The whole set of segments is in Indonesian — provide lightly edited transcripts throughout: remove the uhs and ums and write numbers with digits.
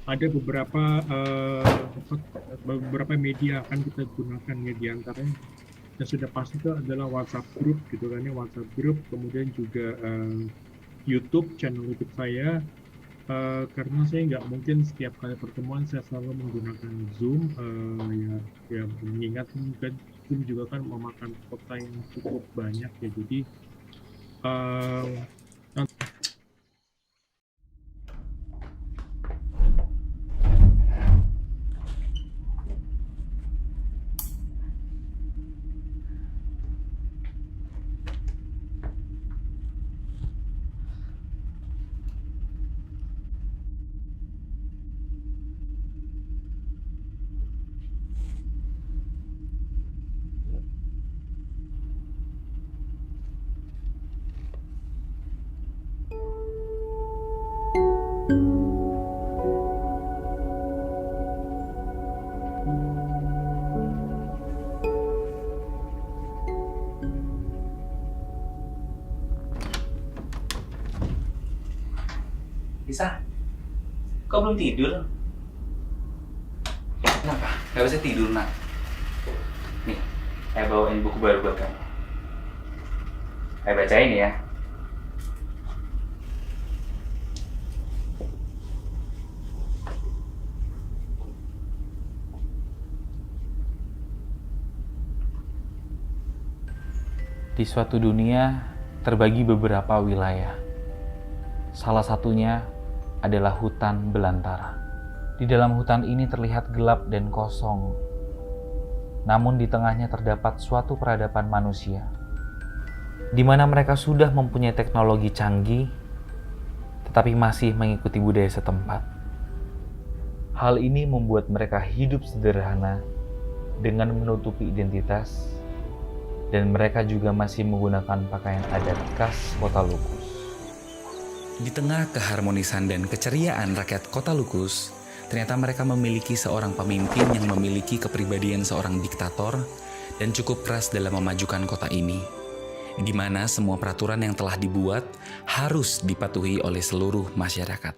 ada beberapa media akan kita gunakan ya, di antaranya yang sudah pasti itu adalah WhatsApp group gitu kan ya, WhatsApp group, kemudian juga YouTube, channel YouTube saya. Karena saya nggak mungkin setiap kali pertemuan saya selalu menggunakan Zoom, ya mengingat mungkin Zoom juga kan memakan kuota yang cukup banyak ya, jadi eh, Bisa? Kau belum tidur? Kenapa? Gak bisa tidur, nak. Nih, saya bawain buku baru buat kamu. Saya bacain ya. Di suatu dunia terbagi beberapa wilayah. Salah satunya adalah hutan belantara. Di dalam hutan ini terlihat gelap dan kosong. Namun di tengahnya terdapat suatu peradaban manusia, di mana mereka sudah mempunyai teknologi canggih, tetapi masih mengikuti budaya setempat. Hal ini membuat mereka hidup sederhana dengan menutupi identitas, dan mereka juga masih menggunakan pakaian adat khas Kota Lukus. Di tengah keharmonisan dan keceriaan rakyat Kota Lukus, ternyata mereka memiliki seorang pemimpin yang memiliki kepribadian seorang diktator dan cukup keras dalam memajukan kota ini, di mana semua peraturan yang telah dibuat harus dipatuhi oleh seluruh masyarakat.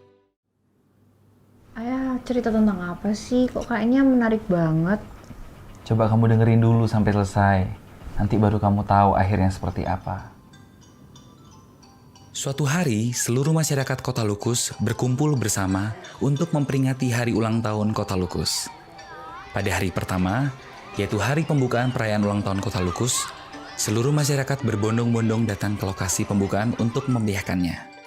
Ayah, cerita tentang apa sih? Kok kayaknya menarik banget. Coba kamu dengerin dulu sampai selesai, nanti baru kamu tahu akhirnya seperti apa. Suatu hari, seluruh masyarakat Kota Lukus berkumpul bersama untuk memperingati hari ulang tahun Kota Lukus. Pada hari pertama, yaitu hari pembukaan perayaan ulang tahun Kota Lukus, seluruh masyarakat berbondong-bondong datang ke lokasi pembukaan untuk memeriahkannya.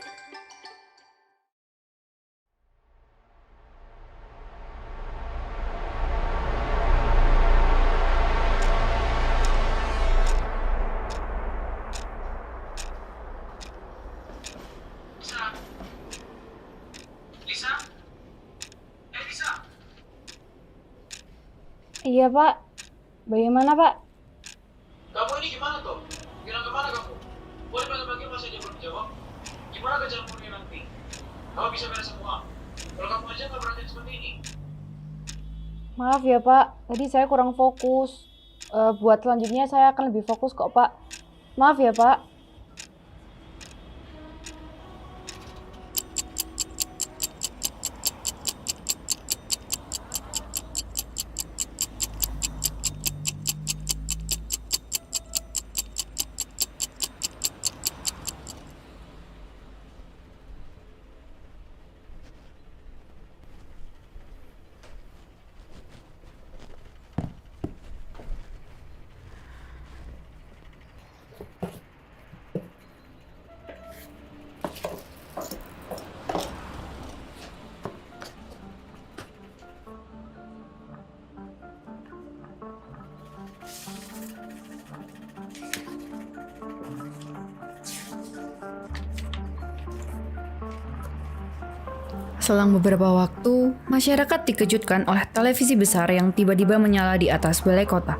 Iya Pak, bagaimana Pak? Kamu ini gimana tuh? Bilang kemana kamu? Boleh bagi-bagi masa aja belum jawab? Gimana kerja kamu nanti? Kamu bisa beres semua. Kalau kamu aja nggak berani seperti ini. Maaf ya Pak, tadi saya kurang fokus. Buat selanjutnya saya akan lebih fokus kok Pak. Maaf ya Pak. Selang beberapa waktu, masyarakat dikejutkan oleh televisi besar yang tiba-tiba menyala di atas balai kota.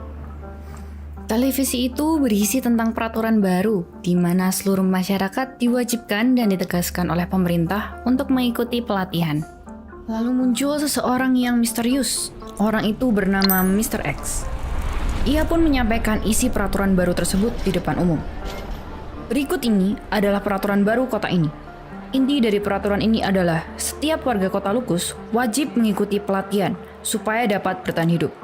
Televisi itu berisi tentang peraturan baru, di mana seluruh masyarakat diwajibkan dan ditegaskan oleh pemerintah untuk mengikuti pelatihan. Lalu muncul seseorang yang misterius. Orang itu bernama Mr. X. Ia pun menyampaikan isi peraturan baru tersebut di depan umum. Berikut ini adalah peraturan baru kota ini. Inti dari peraturan ini adalah setiap warga kota Lukus wajib mengikuti pelatihan supaya dapat bertahan hidup.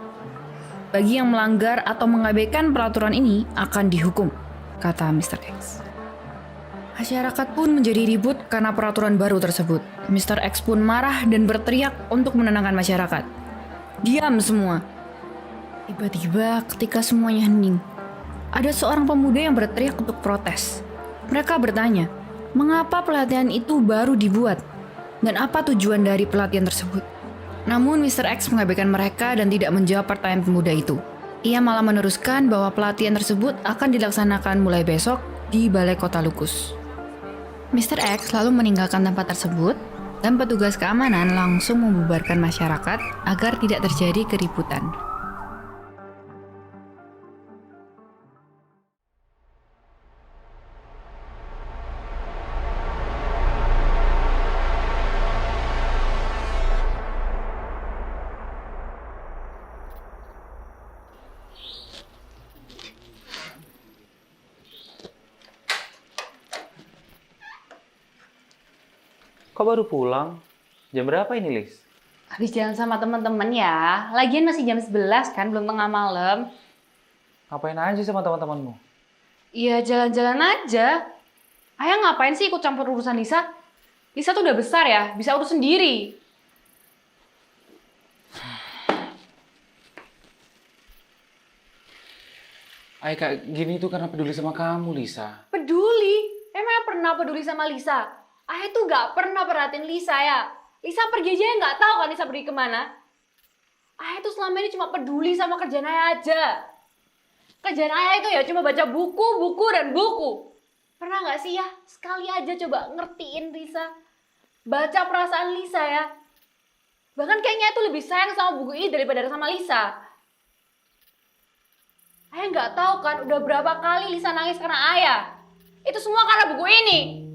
Bagi yang melanggar atau mengabaikan peraturan ini akan dihukum, kata Mr. X. Masyarakat pun menjadi ribut karena peraturan baru tersebut. Mr. X pun marah dan berteriak untuk menenangkan masyarakat. Diam semua. Tiba-tiba ketika semuanya hening, ada seorang pemuda yang berteriak untuk protes. Mereka bertanya, mengapa pelatihan itu baru dibuat? Dan apa tujuan dari pelatihan tersebut? Namun Mr. X mengabaikan mereka dan tidak menjawab pertanyaan pemuda itu. Ia malah meneruskan bahwa pelatihan tersebut akan dilaksanakan mulai besok di Balai Kota Lukus. Mr. X lalu meninggalkan tempat tersebut dan petugas keamanan langsung membubarkan masyarakat agar tidak terjadi keributan. Kok baru pulang? Jam berapa ini, Lis? Habis jalan sama teman-teman ya. Lagian masih jam 11 kan, belum tengah malam. Ngapain aja sama teman-temanmu? Iya, jalan-jalan aja. Ayah ngapain sih ikut campur urusan Lisa? Lisa tuh udah besar ya, bisa urus sendiri. Ayah kayak gini tuh karena peduli sama kamu, Lisa. Peduli? Emang pernah peduli sama Lisa? Ayah tuh gak pernah perhatiin Lisa ya. Lisa pergi aja nggak tahu kan Lisa pergi kemana. Ayah tuh selama ini cuma peduli sama kerjaan Ayah aja. Kerjaan Ayah itu ya cuma baca buku, buku, dan buku. Pernah nggak sih ya sekali aja coba ngertiin Lisa? Baca perasaan Lisa ya. Bahkan kayaknya itu lebih sayang sama buku ini daripada sama Lisa. Ayah nggak tahu kan udah berapa kali Lisa nangis karena Ayah. Itu semua karena buku ini.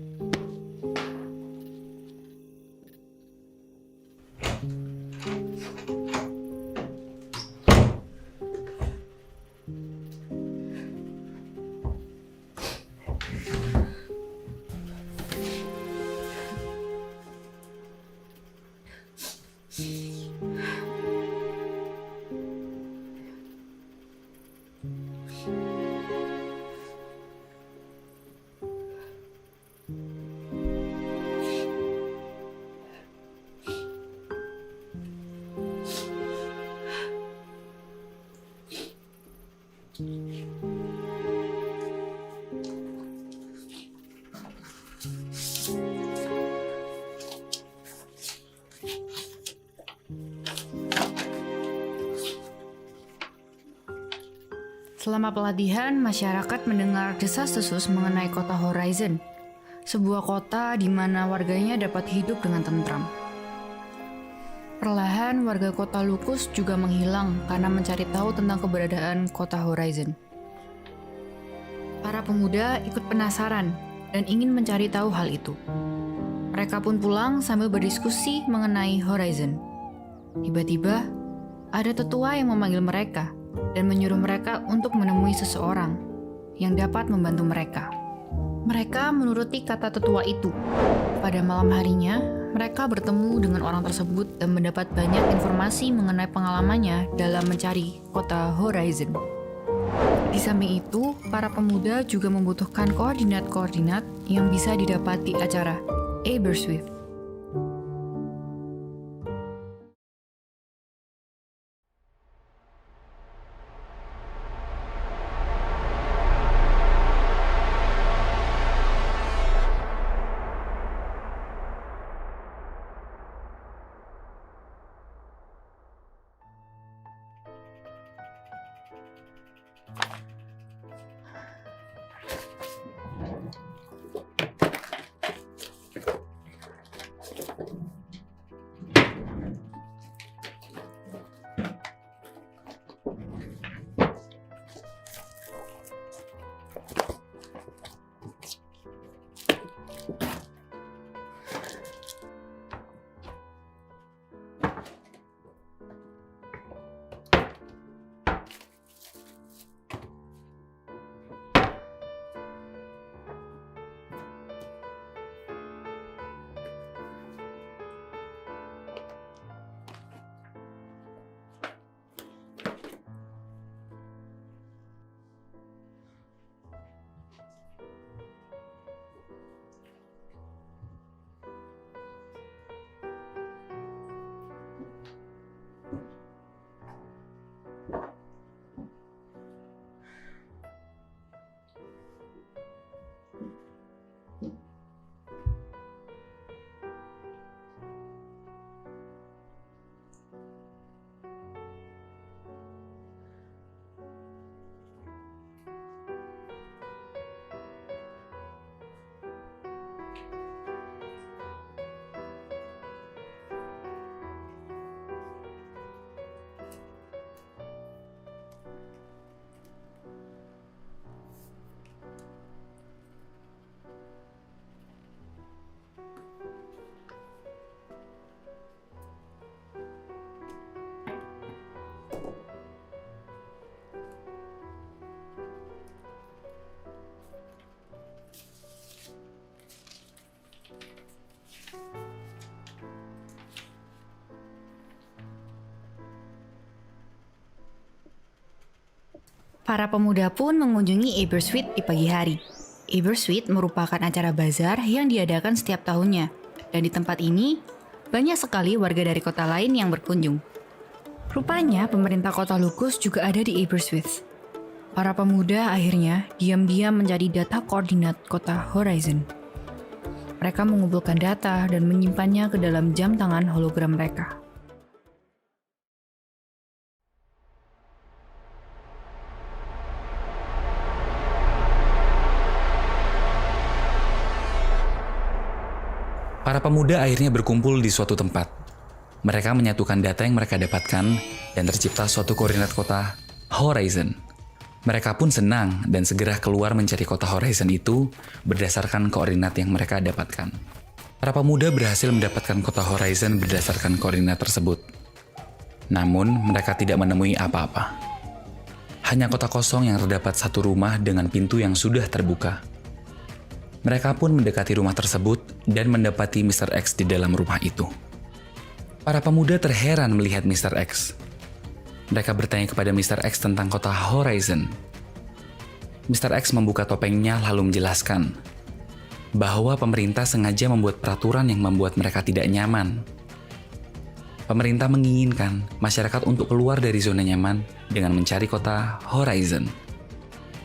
Selama pelatihan, masyarakat mendengar desas-desus mengenai kota Horizon, sebuah kota di mana warganya dapat hidup dengan tentram. Perlahan, warga kota Lukus juga menghilang karena mencari tahu tentang keberadaan kota Horizon. Para pemuda ikut penasaran dan ingin mencari tahu hal itu. Mereka pun pulang sambil berdiskusi mengenai Horizon. Tiba-tiba, ada tetua yang memanggil mereka dan menyuruh mereka untuk menemui seseorang yang dapat membantu mereka. Mereka menuruti kata tetua itu. Pada malam harinya, mereka bertemu dengan orang tersebut dan mendapat banyak informasi mengenai pengalamannya dalam mencari kota Horizon. Di samping itu, para pemuda juga membutuhkan koordinat-koordinat yang bisa didapat di acara Aberswift. Para pemuda pun mengunjungi Aberystwyth di pagi hari. Aberystwyth merupakan acara bazar yang diadakan setiap tahunnya. Dan di tempat ini, banyak sekali warga dari kota lain yang berkunjung. Rupanya pemerintah kota Lukus juga ada di Aberystwyth. Para pemuda akhirnya diam-diam menjadi data koordinat kota Horizon. Mereka mengumpulkan data dan menyimpannya ke dalam jam tangan hologram mereka. Para pemuda akhirnya berkumpul di suatu tempat. Mereka menyatukan data yang mereka dapatkan dan tercipta suatu koordinat kota Horizon. Mereka pun senang dan segera keluar mencari kota Horizon itu berdasarkan koordinat yang mereka dapatkan. Para pemuda berhasil mendapatkan kota Horizon berdasarkan koordinat tersebut. Namun, mereka tidak menemui apa-apa. Hanya kota kosong yang terdapat satu rumah dengan pintu yang sudah terbuka. Mereka pun mendekati rumah tersebut dan mendapati Mr. X di dalam rumah itu. Para pemuda terheran melihat Mr. X. Mereka bertanya kepada Mr. X tentang kota Horizon. Mr. X membuka topengnya lalu menjelaskan bahwa pemerintah sengaja membuat peraturan yang membuat mereka tidak nyaman. Pemerintah menginginkan masyarakat untuk keluar dari zona nyaman dengan mencari kota Horizon.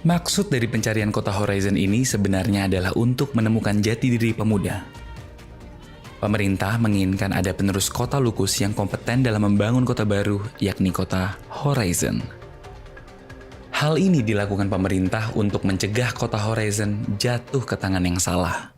Maksud dari pencarian kota Horizon ini sebenarnya adalah untuk menemukan jati diri pemuda. Pemerintah menginginkan ada penerus kota Lukus yang kompeten dalam membangun kota baru, yakni kota Horizon. Hal ini dilakukan pemerintah untuk mencegah kota Horizon jatuh ke tangan yang salah.